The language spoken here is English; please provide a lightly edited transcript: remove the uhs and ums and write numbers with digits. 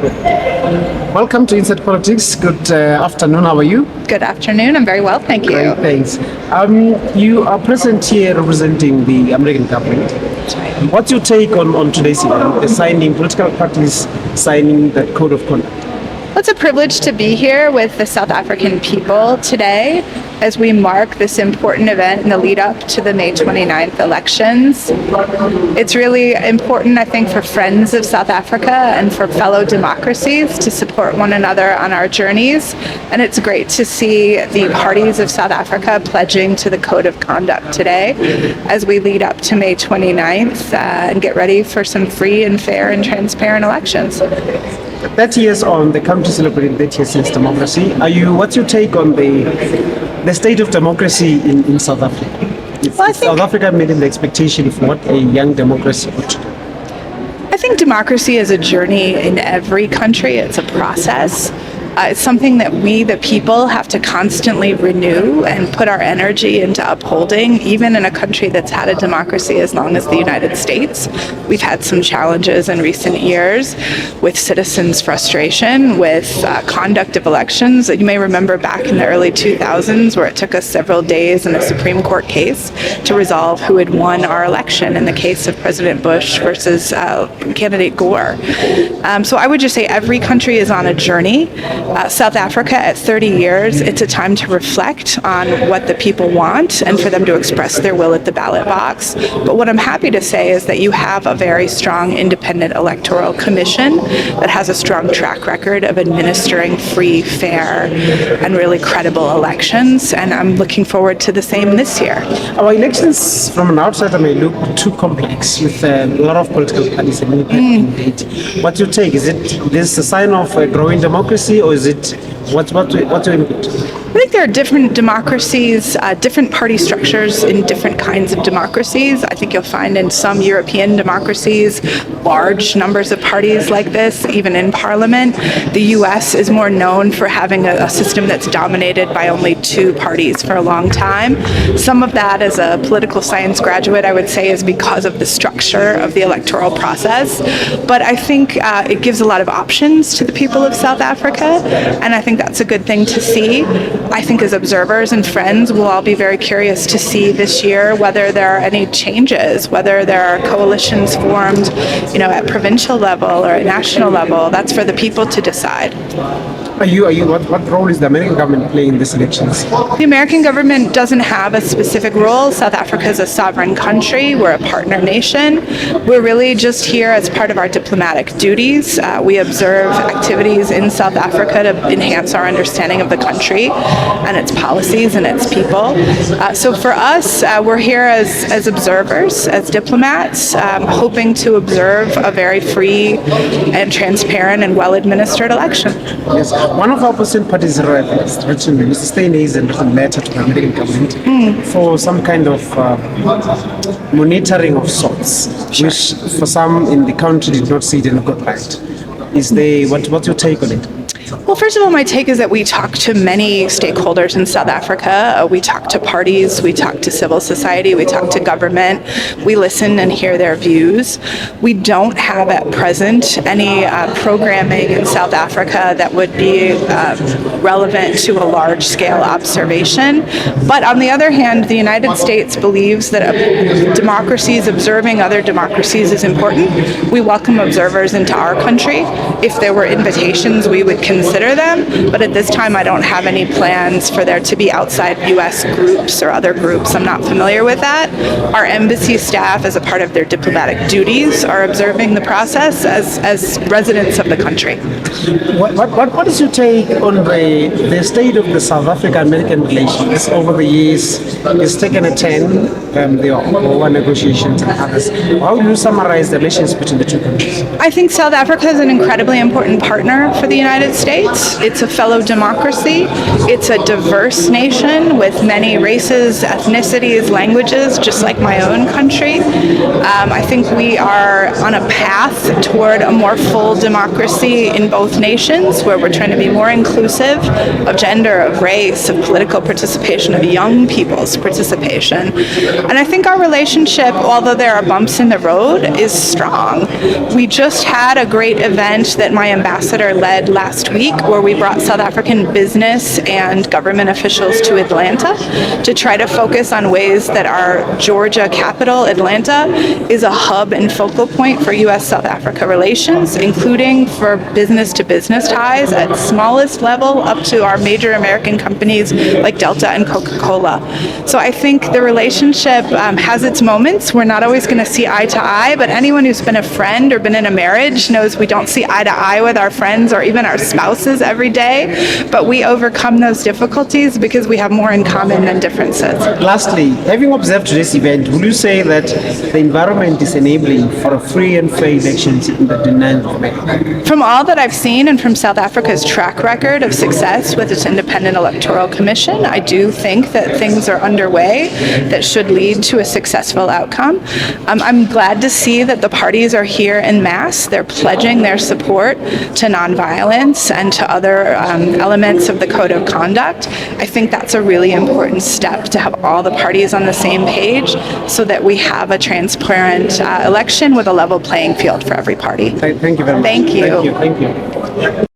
Welcome to Inside Politics. Good afternoon. How are you? Good afternoon. I'm very well, thank you. Great, thanks. You are present here representing the American government. That's right. What's your take on today's event, the signing, political parties signing the code of conduct? Well, it's a privilege to be here with the South African people today as we mark this important event in the lead up to the May 29th elections. It's really important, I think, for friends of South Africa and for fellow democracies to support one another on our journeys. And it's great to see the parties of South Africa pledging to the code of conduct today as we lead up to May 29th and get ready for some free and fair and transparent elections. 30 years on, the country celebrating 30 years since democracy. What's your take on the state of democracy in South Africa? Is South Africa meeting the expectation of what a young democracy would do? I think democracy is a journey in every country. It's a process. It's something that we, the people, have to constantly renew and put our energy into upholding, even in a country that's had a democracy as long as the United States. We've had some challenges in recent years with citizens' frustration, with conduct of elections. You may remember back in the early 2000s where it took us several days in a Supreme Court case to resolve who had won our election in the case of President Bush versus candidate Gore. So I would just say every country is on a journey. South Africa at 30 years, it's a time to reflect on what the people want and for them to express their will at the ballot box. But what I'm happy to say is that you have a very strong independent electoral commission that has a strong track record of administering free, fair, and really credible elections. And I'm looking forward to the same this year. Our elections from an outsider may look too complex with a lot of political parties and candidate. What's your take? Is this a sign of a growing democracy, or is it what's your input? I think there are different democracies, different party structures in different kinds of democracies. I think you'll find in some European democracies large numbers of parties like this, even in parliament. The US is more known for having a system that's dominated by only two parties for a long time. Some of that, as a political science graduate, I would say is because of the structure of the electoral process. But I think it gives a lot of options to the people of South Africa, and I think that's a good thing to see. I think as observers and friends, we'll all be very curious to see this year whether there are any changes, whether there are coalitions formed, at provincial level or at national level. That's for the people to decide. What role is the American government playing in these elections? The American government doesn't have a specific role. South Africa is a sovereign country. We're a partner nation. We're really just here as part of our diplomatic duties. We observe activities in South Africa to enhance our understanding of the country and its policies and its people. So for us, we're here as observers, as diplomats, hoping to observe a very free and transparent and well-administered election. Yes. One of our opposition parties has written, Mr. Steyn has written a letter to the American government for some kind of monitoring of sorts, which for some in the country did not see it in a good light. What's your take on it? Well, first of all, my take is that we talk to many stakeholders in South Africa. We talk to parties, we talk to civil society, we talk to government. We listen and hear their views. We don't have at present any programming in South Africa that would be relevant to a large-scale observation. But on the other hand, the United States believes that democracies observing other democracies is important. We welcome observers into our country. If there were invitations, we would consider them, but at this time I don't have any plans for there to be outside U.S. groups or other groups. I'm not familiar with that. Our embassy staff, as a part of their diplomatic duties, are observing the process as residents of the country. What is your take on the state of the South African-American relations over the years? It's taken a turn, the war negotiations and others. How do you summarize the relations between the two countries? I think South Africa is an incredibly important partner for the United States. States. It's a fellow democracy. It's a diverse nation with many races, ethnicities, languages, just like my own country. I think we are on a path toward a more full democracy in both nations, where we're trying to be more inclusive of gender, of race, of political participation, of young people's participation. And I think our relationship, although there are bumps in the road, is strong. We just had a great event that my ambassador led last week, where we brought South African business and government officials to Atlanta to try to focus on ways that our Georgia capital, Atlanta, is a hub and focal point for U.S.-South Africa relations, including for business-to-business ties at smallest level up to our major American companies like Delta and Coca-Cola. So I think the relationship has its moments. We're not always going to see eye to eye, but anyone who's been a friend or been in a marriage knows we don't see eye to eye with our friends or even our spouses every day, but we overcome those difficulties because we have more in common than differences. Lastly, having observed this event, would you say that the environment is enabling for a free and fair elections in the 9th of May? From all that I've seen and from South Africa's track record of success with its independent electoral commission, I do think that things are underway that should lead to a successful outcome. I'm glad to see that the parties are here en masse. They're pledging their support to nonviolence and to other elements of the code of conduct. I think that's a really important step, to have all the parties on the same page so that we have a transparent election with a level playing field for every party. Thank you very much. Thank you. Thank you.